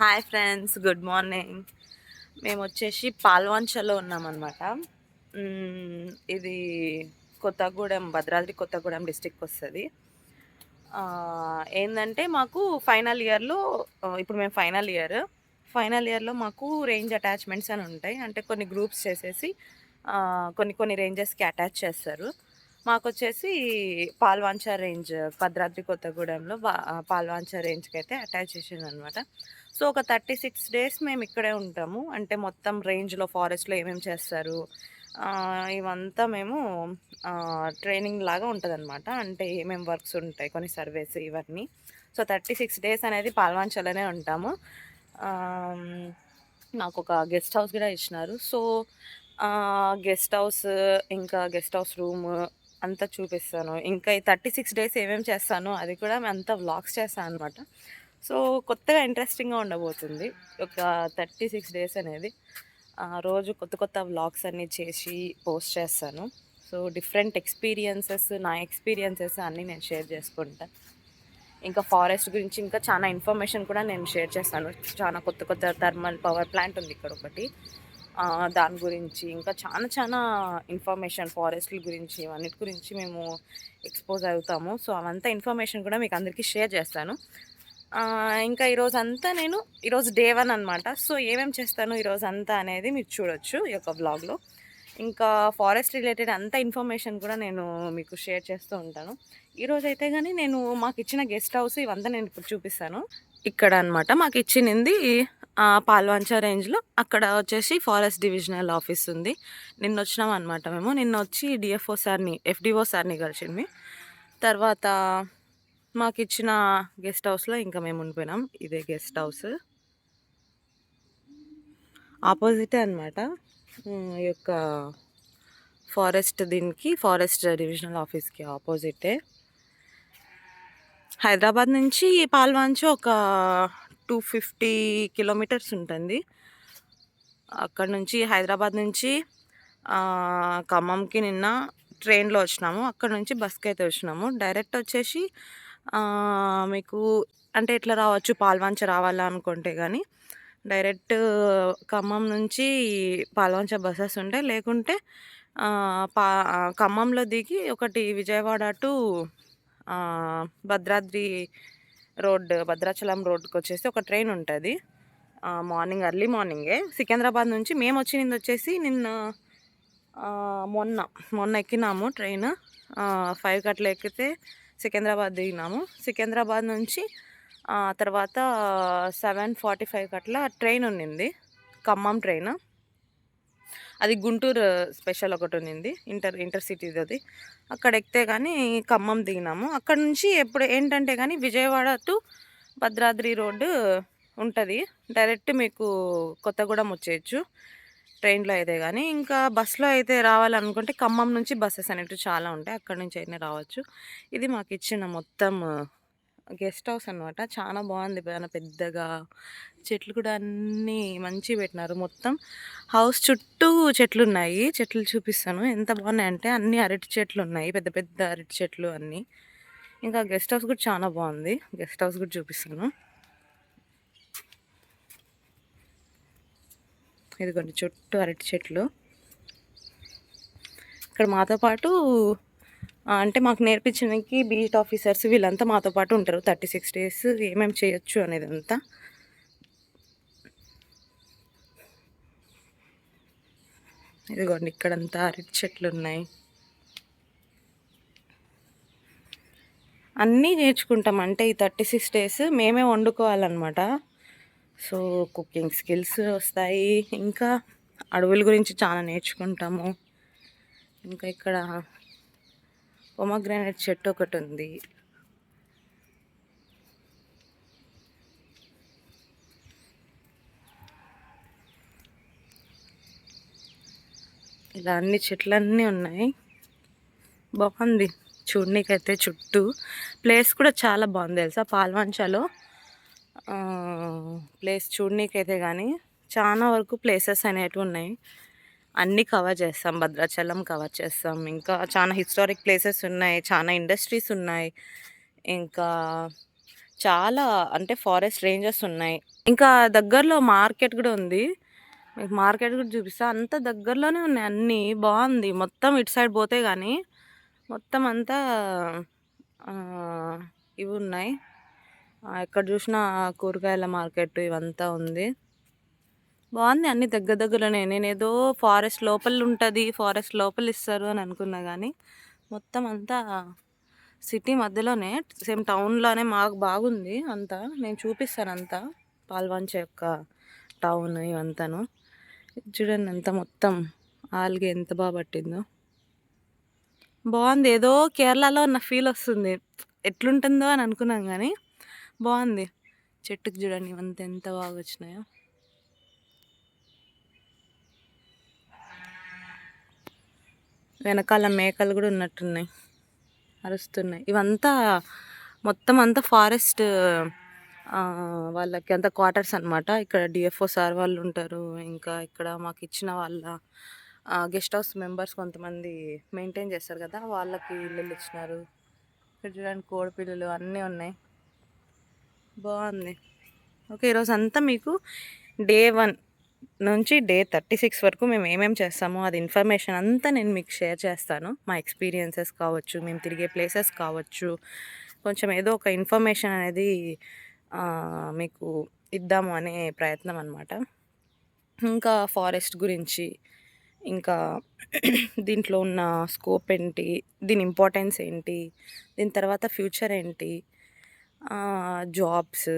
Hi friends, good morning. మేము వచ్చేసి పాల్వంచలో ఉన్నామన్నమాట. ఇది కొత్తగూడెం, భద్రాద్రి కొత్తగూడెం డిస్టిక్ వస్తుంది. ఏంటంటే మాకు ఫైనల్ ఇయర్లో, ఇప్పుడు మేము ఫైనల్ ఇయర్లో మాకు రేంజ్ అటాచ్మెంట్స్ అని ఉంటాయి. అంటే కొన్ని గ్రూప్స్ చేసేసి కొన్ని కొన్ని రేంజెస్కి అటాచ్ చేస్తారు. మాకు వచ్చేసి పాల్వాంచ రేంజ్, భద్రాద్రి కొత్తగూడెంలో పాల్వాంచ రేంజ్కి అయితే అటాచ్ చేసింది అనమాట. సో ఒక 36 డేస్ మేము ఇక్కడే ఉంటాము. అంటే మొత్తం రేంజ్లో, ఫారెస్ట్లో ఏమేమి చేస్తారు ఇవంతా మేము ట్రైనింగ్ లాగా ఉంటుందన్నమాట. అంటే ఏమేమి వర్క్స్ ఉంటాయి, కొన్ని సర్వేస్ ఇవన్నీ. సో 36 డేస్ అనేది పాల్వాంచలోనే ఉంటాము. నాకు ఒక గెస్ట్ హౌస్ కూడా ఇచ్చినారు. సో గెస్ట్ హౌస్, ఇంకా గెస్ట్ హౌస్ రూమ్ అంతా చూపిస్తాను. ఇంకా ఈ 36 డేస్ ఏమేమి చేస్తానో అది కూడా అంతా వ్లాగ్స్ చేస్తాను అనమాట. సో కొత్తగా ఇంట్రెస్టింగ్గా ఉండబోతుంది ఒక 36 డేస్ అనేది. రోజు కొత్త కొత్త వ్లాగ్స్ అన్నీ చేసి పోస్ట్ చేస్తాను. సో డిఫరెంట్ ఎక్స్పీరియన్సెస్, నా ఎక్స్పీరియన్సెస్ అన్నీ నేను షేర్ చేసుకుంటాను. ఇంకా ఫారెస్ట్ గురించి ఇంకా చాలా ఇన్ఫర్మేషన్ కూడా నేను షేర్ చేస్తాను. చాలా కొత్త కొత్త థర్మల్ పవర్ ప్లాంట్ ఉంది ఇక్కడ ఒకటి, దాని గురించి ఇంకా చాలా చాలా ఇన్ఫర్మేషన్ ఫారెస్ట్ల గురించి, అన్నిటి గురించి మేము ఎక్స్పోజ్ అవుతాము. సో అవంతా ఇన్ఫర్మేషన్ కూడా మీకు అందరికీ షేర్ చేస్తాను. ఇంకా ఈరోజు డే 1 అనమాట. సో ఏమేమి చేస్తాను ఈరోజు అంతా అనేది మీరు చూడొచ్చు ఈ యొక్క బ్లాగ్లో. ఇంకా ఫారెస్ట్ రిలేటెడ్ అంత ఇన్ఫర్మేషన్ కూడా నేను మీకు షేర్ చేస్తూ ఉంటాను. ఈరోజు అయితే కానీ నేను మాకు ఇచ్చిన గెస్ట్ హౌస్ ఇవంతా నేను ఇప్పుడు చూపిస్తాను. ఇక్కడ అనమాట మాకు ఇచ్చినది పాల్వంచ రేంజ్లో. అక్కడ వచ్చేసి ఫారెస్ట్ డివిజనల్ ఆఫీస్ ఉంది. నిన్న వచ్చినాం అనమాట. నిన్న వచ్చి ఎఫ్డిఓ సార్ని కలిసింది. తర్వాత మాకు ఇచ్చిన గెస్ట్ హౌస్లో ఇంకా మేము ఉండిపోయినాం. ఇదే గెస్ట్ హౌస్, ఆపోజిటే అనమాట ఈ యొక్క ఫారెస్ట్ డివిజనల్ ఆఫీస్కి ఆపోజిటే. హైదరాబాద్ నుంచి పాల్వాంచ ఒక 250 కిలోమీటర్స్ ఉంటుంది. అక్కడ నుంచి హైదరాబాద్ నుంచి ఖమ్మంకి నిన్న ట్రైన్లో వచ్చినాము. అక్కడ నుంచి బస్కి అయితే వచ్చినాము. డైరెక్ట్ వచ్చేసి మీకు అంటే ఎట్లా రావచ్చు, పాల్వాంచ రావాలా అనుకుంటే కానీ డైరెక్ట్ ఖమ్మం నుంచి పాల్వంచ బస్సెస్ ఉంటాయి. లేకుంటే ఖమ్మంలో దిగి ఒకటి విజయవాడ టు భద్రాచలం రోడ్కి వచ్చేసి ఒక ట్రైన్ ఉంటుంది. ఎర్లీ మార్నింగే. సికింద్రాబాద్ నుంచి మేము వచ్చింది వచ్చేసి మొన్న ఎక్కినాము ట్రైన్. 5 గంటలు ఎక్కితే సికింద్రాబాద్ దిగినాము. సికింద్రాబాద్ నుంచి తర్వాత 7:45 అట్లా ట్రైన్ ఉన్నింది, ఖమ్మం ట్రైన్. అది గుంటూరు స్పెషల్ ఒకటి ఉన్నింది, ఇంటర్సిటీది. అది అక్కడ ఎక్కితే కానీ ఖమ్మం దిగినాము. అక్కడ నుంచి ఏంటంటే కానీ విజయవాడ టు భద్రాద్రి రోడ్డు ఉంటుంది. డైరెక్ట్ మీకు కొత్తగూడెం వచ్చేయచ్చు ట్రైన్లో అయితే కానీ. ఇంకా బస్సులో అయితే రావాలనుకుంటే ఖమ్మం నుంచి బస్సెస్ అనేవి చాలా ఉంటాయి, అక్కడ నుంచి అయినా రావచ్చు. ఇది మాకు ఇచ్చిన మొత్తం గెస్ట్ హౌస్ అనమాట. చాలా బాగుంది, చాలా పెద్దగా. చెట్లు కూడా అన్నీ మంచిగా పెట్టినారు. మొత్తం హౌస్ చుట్టూ చెట్లు ఉన్నాయి. చెట్లు చూపిస్తాను ఎంత బాగున్నాయంటే, అన్ని అరటి చెట్లు ఉన్నాయి, పెద్ద పెద్ద అరటి చెట్లు అన్నీ. ఇంకా గెస్ట్ హౌస్ కూడా చాలా బాగుంది. గెస్ట్ హౌస్ కూడా చూపిస్తాను. ఇదిగోండి చుట్టూ అరటి చెట్లు. ఇక్కడ మాతో పాటు అంటే మాకు నేర్పించడానికి బీట్ ఆఫీసర్స్ వీళ్ళంతా మాతో పాటు ఉంటారు. 36 డేస్ ఏమేమి చేయొచ్చు అనేది అంతా. ఇదిగోండి ఇక్కడంతా అరటి చెట్లు ఉన్నాయి. అన్నీ నేర్చుకుంటాం. అంటే ఈ 36 డేస్ మేమే వండుకోవాలన్నమాట. సో కుకింగ్ స్కిల్స్ వస్తాయి. ఇంకా అడవుల గురించి చాలా నేర్చుకుంటాము. ఇంకా ఇక్కడ పొమగ్రానైట్ చెట్టు ఒకటి ఉంది. ఇలా అన్ని చెట్లన్నీ ఉన్నాయి. బాగుంది చూడనీకైతే. చుట్టూ ప్లేస్ కూడా చాలా బాగుంది తెలుసా పాల్వంచలో. ప్లేస్ చూడనీకైతే కానీ చాలా వరకు ప్లేసెస్ అనేవి ఉన్నాయి. అన్నీ కవర్ చేస్తాం. భద్రాచలం కవర్ చేస్తాం. ఇంకా చాలా హిస్టారిక్ ప్లేసెస్ ఉన్నాయి, చాలా ఇండస్ట్రీస్ ఉన్నాయి. ఇంకా చాలా అంటే ఫారెస్ట్ రేంజెస్ ఉన్నాయి. ఇంకా దగ్గరలో మార్కెట్ గూడా ఉంది. మీకు మార్కెట్ గూడా చూపిస్తా. అంతా దగ్గరలోనే ఉన్నాయి అన్నీ. బావుంది. మొత్తం ఇటు సైడ్ పోతే గానీ మొత్తం అంతా ఇవున్నాయి. ఎక్కడ చూసినా కూరగాయల మార్కెట్ ఇవంతా ఉంది. బావుంది అన్నీ దగ్గర దగ్గరలోనే. నేనేదో ఫారెస్ట్ లోపలుంటది, ఫారెస్ట్ లోపలిస్తారు అని అనుకున్నా గానీ, మొత్తం అంతా సిటీ మధ్యలోనే సేమ్ టౌన్‌లానే మాకు బాగుంది అంతా. నేను చూపిస్తానంతా. పాల్వంచ యొక్క టౌన్ ఇవంతాను. చూడండి అంతా మొత్తం ఆల్గే ఎంత పట్టిందో. బావుంది. ఏదో కేరళలో ఉన్న ఫీలొస్తుంది. ఎట్లుంటుందో అని అనుకున్నాం గానీ, బావుంది. చెట్టుకి చూడండి ఇవంతా ఎంత బాగొచ్చినాయో. వెనకాల మేకలు గూడా ఉన్నట్టున్నాయి. అరుస్తున్నాయి. ఇవంతా మొత్తం అంతా ఫారెస్ట్ వాళ్ళకి అంతా క్వార్టర్స్ అనమాట. ఇక్కడ డిఎఫ్ఓ సార్ వాళ్ళు ఉంటారు. ఇంకా ఇక్కడ మాకిచ్చిన వాళ్ళ గెస్ట్ హౌస్ మెంబర్స్ కొంతమంది మెయింటైన్ చేస్తారు కదా! వాళ్ళకి ఇల్లులు ఇచ్చినారు. ఇక్కడ చూడండి కోడిపిల్లలు అన్నీ ఉన్నాయి. బావుంది. ఓకే. ఈరోజంతా మీకు డే 1 నుంచి డే 36 వరకు మేము ఏమేమి చేస్తామో అది ఇన్ఫర్మేషన్ అంతా నేను మీకు షేర్ చేస్తాను. మా ఎక్స్‌పీరియన్సెస్ కావచ్చు, మేము తిరిగే ప్లేసెస్ కావచ్చు, కొంచెం ఏదో ఒక ఇన్ఫర్మేషన్ అనేది మీకు ఇద్దాము అనే ప్రయత్నం అనమాట. ఇంకా ఫారెస్ట్ గురించి, ఇంకా దీంట్లో ఉన్న స్కోప్ ఏంటి, దీని ఇంపార్టెన్స్ ఏంటి, దీని తర్వాత ఫ్యూచర్ ఏంటి, జాబ్స్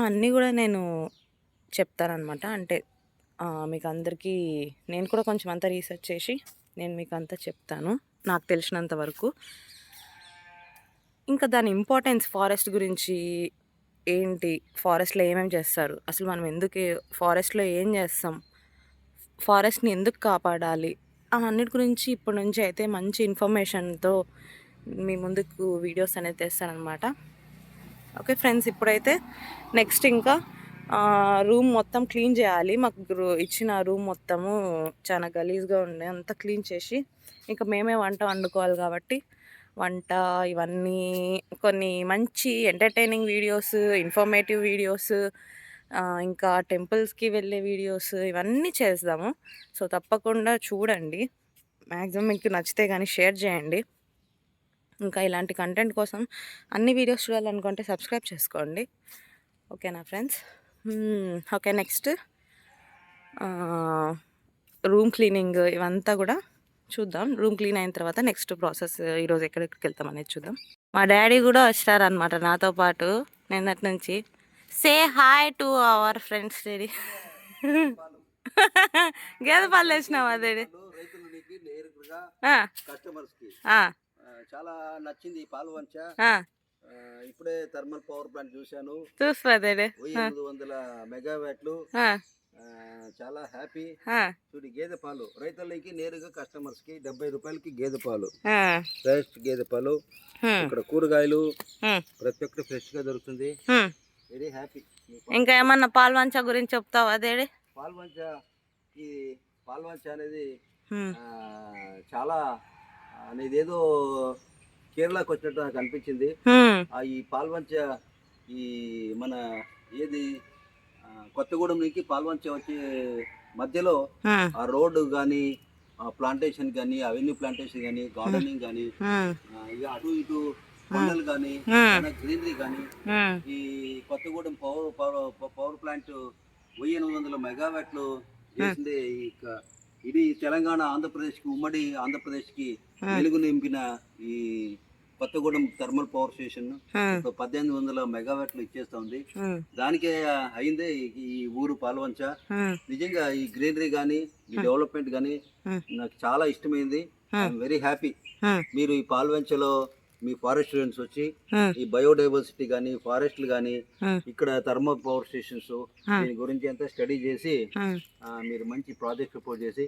అన్నీ కూడా నేను చెప్తాననమాట. అంటే మీకు అందరికీ నేను కూడా కొంచెం అంతా రీసెర్చ్ చేసి నేను మీకు అంతా చెప్తాను నాకు తెలిసినంత వరకు. ఇంకా దాని ఇంపార్టెన్స్ ఫారెస్ట్ గురించి ఏంటి, ఫారెస్ట్‌లో ఏమేమి చేస్తారు, అసలు మనం ఎందుకు ఫారెస్ట్‌లో ఏం చేస్తాం, ఫారెస్ట్‌ని ఎందుకు కాపాడాలి, అన్నిటి గురించి ఇప్పటి నుంచి అయితే మంచి ఇన్ఫర్మేషన్‌తో మీ ముందుకు వీడియోస్ అనేది తెస్తాననమాట. ఓకే ఫ్రెండ్స్, ఇప్పుడైతే నెక్స్ట్ ఇంకా రూమ్ మొత్తం క్లీన్ చేయాలి. మాకు ఇచ్చిన రూమ్ మొత్తము చాలా గలీజ్గా ఉండే, అంతా క్లీన్ చేసి ఇంకా మేమే వంట వండుకోవాలి కాబట్టి వంట ఇవన్నీ కొన్ని మంచి ఎంటర్టైనింగ్ వీడియోస్, ఇన్ఫర్మేటివ్ వీడియోస్, ఇంకా టెంపుల్స్కి వెళ్ళే వీడియోస్ ఇవన్నీ చేద్దాము. సో తప్పకుండా చూడండి. మ్యాక్సిమం మీకు నచ్చితే కానీ షేర్ చేయండి. ఇంకా ఇలాంటి కంటెంట్ కోసం అన్ని వీడియోస్ చూడాలనుకుంటే సబ్స్క్రైబ్ చేసుకోండి. ఓకేనా friends? Okay. Next room cleaning ఇవంతా కూడా చూద్దాం. రూమ్ క్లీన్ అయిన తర్వాత నెక్స్ట్ ప్రాసెస్ ఈరోజు ఎక్కడెక్కడికి వెళ్తాం అనేది చూద్దాం. మా డాడీ కూడా వచ్చారనమాట నాతో పాటు నిన్నటి నుంచి. Say hi to our friends daddy. గేదె పాలు వేసినావా డాడీ? చాలా నచ్చింది ఈ పాల్వంచ. ఇప్పుడే థర్మల్ పవర్ ప్లాంట్ చూశాను. 800 మెగావాట్లు. చాలా హ్యాపీ. చూడు గేదె పాలు రైతులకి నేరుగా కస్టమర్స్ కి 70 రూపాయలకి గేదె పాలు, ఫ్రెష్ గేదె పాలు. ఇక్కడ కూరగాయలు ప్రతి ఒక్కటి ఫ్రెష్ గా దొరుకుతుంది. Very happy. ఇంకా ఏమన్నా పాల్వంచ గురించి చెప్తావా అదేడి? పాల్వంచ, ఈ పాల్వంచ అనేది చాలా అనేది ఏదో కేరళకు వచ్చినట్టు నాకు అనిపించింది. ఈ పాల్వంచ ఈ మన ఏది కొత్తగూడెం నుంచి పాల్వంచ వచ్చే మధ్యలో ఆ రోడ్డు కానీ, ఆ ప్లాంటేషన్ కానీ, అవెన్యూ ప్లాంటేషన్ కానీ, గార్డెనింగ్ కానీ, ఇక అటు ఇటు కొండలు కానీ, గ్రీనరీ కానీ, ఈ కొత్తగూడెం పవర్ ప్లాంట్ 1800 మెగావాట్లు చేసింది. ఇది తెలంగాణ ఆంధ్రప్రదేశ్కి, ఉమ్మడి ఆంధ్రప్రదేశ్కి వెలుగు నింపిన ఈ కొత్తగూడెం థర్మల్ పవర్ స్టేషన్ 1800 మెగావాట్లు ఇచ్చేస్తుంది. దానికే అయిందే ఈ ఊరు పాల్వంచ. నిజంగా ఈ గ్రీనరీ కానీ, ఈ డెవలప్మెంట్ కానీ నాకు చాలా ఇష్టమైంది. I'm very happy. మీరు ఈ పాల్వంచలో మీ ఫారెస్ట్ స్టూడెంట్స్ వచ్చి ఈ బయోడైవర్సిటీ కానీ, ఫారెస్ట్లు కానీ, ఇక్కడ థర్మల్ పవర్ స్టేషన్స్ దీని గురించి అంతా స్టడీ చేసి మీరు మంచి ప్రాజెక్ట్ రిపోర్ట్ చేసి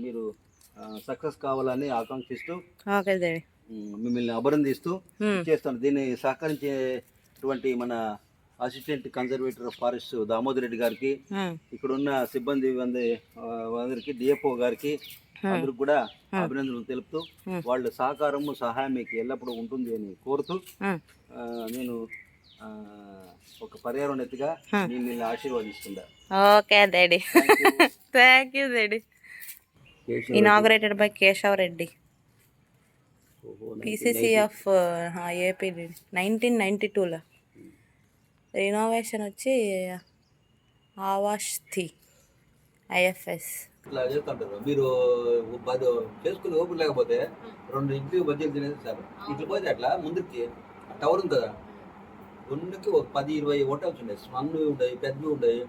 మీరు సక్సెస్ కావాలని ఆకాంక్షిస్తూ మిమ్మల్ని అభినందిస్తూ చేస్తాను. దీన్ని సహకరించేటువంటి మన assistant conservator of forest Damodar Reddy గారికి, ఇక్కడ ఉన్న సిబ్బంది అందరికి, డిఎఫ్ఓ గారికి అందరికి కూడా అభినందనలు తెలుపుతూ వాళ్ళ సహకారము, సహాయం మీకు ఎల్లప్పుడూ ఉంటుంది అని కోరుతూ నేను ఒక పర్యావరణితిగా నేను ఆశీర్వదిస్తుందా. Okay daddy. Thank you daddy. Inaugurated by Keshav Reddy, PCC of AP 1992లో. రినోవేషన్ వచ్చి ఆవాష్తి ఐఎఫ్ఎస్. ఇట్లా చేస్తుంటారు మీరు. చేసుకుని ఓపిక లేకపోతే 2 ఇంటికి బజ్జీలు తినేసి సార్ ఇట్లా పోతే అట్లా ముందుకి టవర్ ఉంది కదా, ముందుకి ఒక 10-20 హోటల్స్ ఉన్నాయి. స్మన్వి ఉంటాయి, పెద్దవి ఉంటాయి.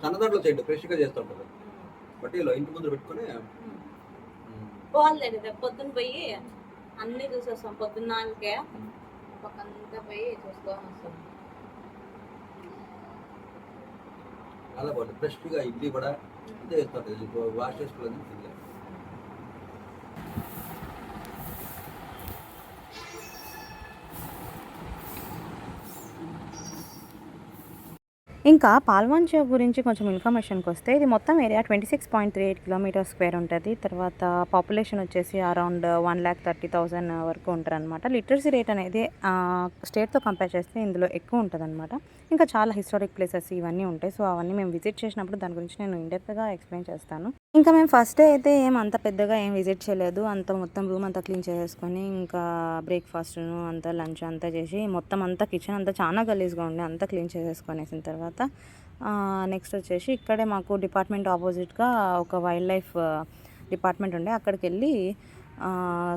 సన్నదాంట్లో చేయండి, ఫ్రెష్గా చేస్తుంటారు. బట్ ఇలా ఇంటి ముందు పెట్టుకుని పోవాలండి. పొద్దున్న పోయి అన్నీ చూసేస్తాం. పొద్దున్న 4కే పక్కంతా పోయి చూసుకొని వస్తాం. చాలా బాగుంటుంది. ఫ్రెష్గా ఇడ్లీ కూడా అంతే చేస్తుంటుంది. వాష్ చేసుకోలేదు తినలేదు. ఇంకా పాల్వంచ గురించి కొంచెం ఇన్ఫర్మేషన్కి వస్తే, ఇది మొత్తం ఏరియా 26.38 కిలోమీటర్ స్క్వేర్ ఉంటుంది. తర్వాత పాపులేషన్ వచ్చేసి అరౌండ్ 1,30,000 వరకు ఉంటారు అనమాట. లిటరసీ రేట్ అనేది స్టేట్తో కంపేర్ చేస్తే ఇందులో ఎక్కువ ఉంటుంది అనమాట. ఇంకా చాలా హిస్టారిక్ ప్లేసెస్ ఇవన్నీ ఉంటాయి. సో అవన్నీ మేము విజిట్ చేసినప్పుడు దాని గురించి నేను ఇండెప్త్గా ఎక్స్ప్లెయిన్ చేస్తాను. ఇంకా మేము ఫస్ట్ డే అయితే అంత పెద్దగా ఏం విజిట్ చేయలేదు. మొత్తం రూమ్ అంతా క్లీన్ చేసుకొని ఇంకా బ్రేక్ఫాస్ట్ను అంతా లంచ్ అంతా చేసి మొత్తం అంతా కిచెన్ అంతా చాలా గలీజ్గా ఉండే అంతా క్లీన్ చేసేసుకొనేసిన తర్వాత నెక్స్ట్ వచ్చేసి ఇక్కడే మాకు డిపార్ట్మెంట్ ఆపోజిట్గా ఒక వైల్డ్ లైఫ్ డిపార్ట్మెంట్ ఉండే, అక్కడికి వెళ్ళి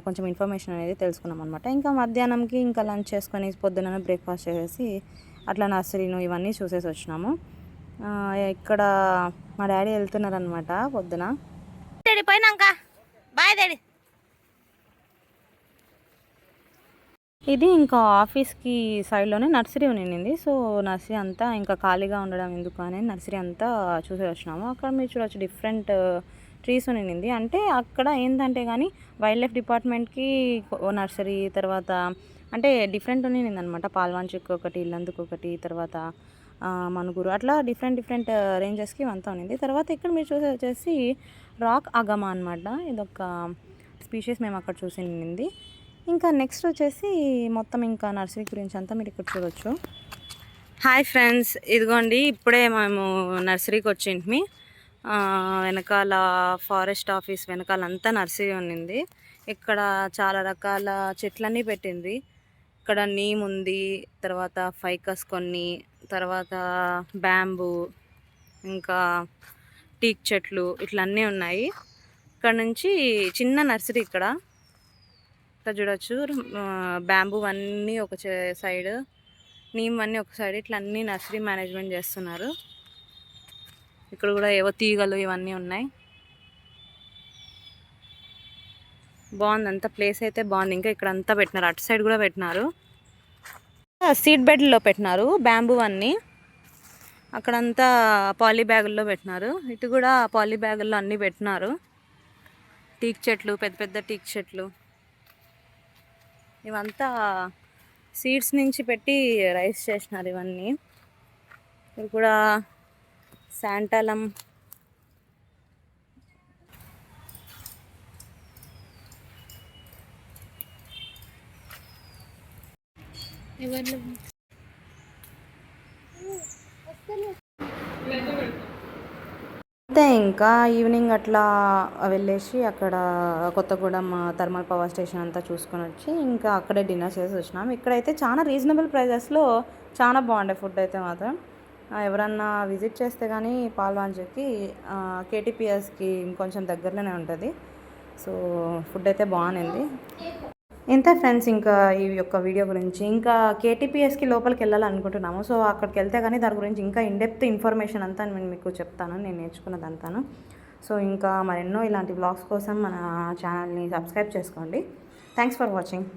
కొంచెం ఇన్ఫర్మేషన్ అనేది తెలుసుకున్నాం అనమాట. ఇంకా మధ్యాహ్నంకి ఇంకా లంచ్ చేసుకొని పొద్దున్న బ్రేక్ఫాస్ట్ చేసేసి అట్లా నర్సరీను ఇవన్నీ చూసేసి వచ్చినాము. ఇక్కడ మా డాడీ వెళ్తున్నారనమాట పొద్దున. డాడీ పోయినాక బాయ్ డాడీ. ఇది ఇంకా ఆఫీస్కి సైడ్లోనే నర్సరీ ఉన్నింది. సో నర్సరీ అంతా ఇంకా ఖాళీగా ఉండడం ఎందుకు అని నర్సరీ అంతా చూసి వచ్చినాము. అక్కడ మీరు చూడవచ్చు డిఫరెంట్ ట్రీస్ ఉన్నింది. అంటే అక్కడ ఏంటంటే కానీ వైల్డ్ లైఫ్ డిపార్ట్మెంట్కి నర్సరీ, తర్వాత అంటే డిఫరెంట్ ఉన్నింది అనమాట. పాల్వాంచుకు ఒకటి, ఇల్లందుకు ఒకటి, తర్వాత మనుగురు, అట్లా డిఫరెంట్ రేంజెస్కి అంతా ఉన్నింది. తర్వాత ఇక్కడ మీరు చూసే వచ్చేసి రాక్ అగమా అనమాట. ఇదొక స్పీషీస్ మేము అక్కడ చూసి ఉన్నింది. ఇంకా నెక్స్ట్ వచ్చేసి మొత్తం ఇంకా నర్సరీ గురించి అంతా మీరు ఇక్కడ చూడవచ్చు. హాయ్ ఫ్రెండ్స్, ఇదిగోండి ఇప్పుడే మేము నర్సరీకి వచ్చింది. వెనకాల ఫారెస్ట్ ఆఫీస్ వెనకాల అంతా నర్సరీ ఉన్నింది. ఇక్కడ చాలా రకాల చెట్లన్నీ పెట్టింది. ఇక్కడ నీమ్ ఉంది, తర్వాత ఫైకస్ కొన్ని, తర్వాత బ్యాంబూ, ఇంకా టీక్ చెట్లు ఇట్లా అన్నీ ఉన్నాయి. ఇక్కడ నుంచి చిన్న నర్సరీ ఇక్కడ చూడవచ్చు. బ్యాంబూ అన్నీ ఒక సైడ్, నీమ్ అన్నీ ఒక సైడ్, ఇట్లా అన్నీ నర్సరీ మేనేజ్మెంట్ చేస్తున్నారు. ఇక్కడ కూడా ఏవో తీగలు ఇవన్నీ ఉన్నాయి. బాగుంది అంతా, ప్లేస్ అయితే బాగుంది. ఇంకా ఇక్కడ అంతా పెట్టినారు, అటు సైడ్ కూడా పెట్టినారు. సీడ్ బెడ్లో పెట్టినారు బ్యాంబూ అన్నీ. అక్కడంతా పాలీ బ్యాగుల్లో పెట్టినారు, ఇటు కూడా పాలీ బ్యాగుల్లో అన్నీ పెట్టినారు. టీక్ చెట్లు, పెద్ద పెద్ద టీక్ చెట్లు ఇవంతా సీడ్స్ నుంచి పెట్టి రైస్ చేసినారు ఇవన్నీ. ఇది కూడా శాంటాలం, అంతే. ఇంకా ఈవినింగ్ అట్లా వెళ్ళేసి అక్కడ కొత్తగూడెం థర్మల్ పవర్ స్టేషన్ అంతా చూసుకొని వచ్చి ఇంకా అక్కడే డిన్నర్ చేసి వచ్చినాం. ఇక్కడైతే చాలా రీజనబుల్ ప్రైజెస్లో చాలా బాగుండే ఫుడ్ అయితే మాత్రం. ఎవరన్నా విజిట్ చేస్తే కానీ పాల్వాంచకి కేటీపీఎస్కి ఇంకొంచెం దగ్గరలోనే ఉంటుంది. సో ఫుడ్ అయితే బాగుంది. ఇంతే ఫ్రెండ్స్ ఇంకా ఈ యొక్క వీడియో గురించి. ఇంకా కేటీపీఎస్కి లోపలికి వెళ్ళాలనుకుంటున్నాము. సో అక్కడికి వెళ్తే కానీ దాని గురించి ఇంకా ఇన్డెప్త్ ఇన్ఫర్మేషన్ అంతా నేను మీకు చెప్తాను, నేను నేర్చుకున్నదంతాను. సో ఇంకా మరెన్నో ఇలాంటి వ్లాగ్స్ కోసం మన ఛానల్ని సబ్స్క్రైబ్ చేసుకోండి. Thanks for watching.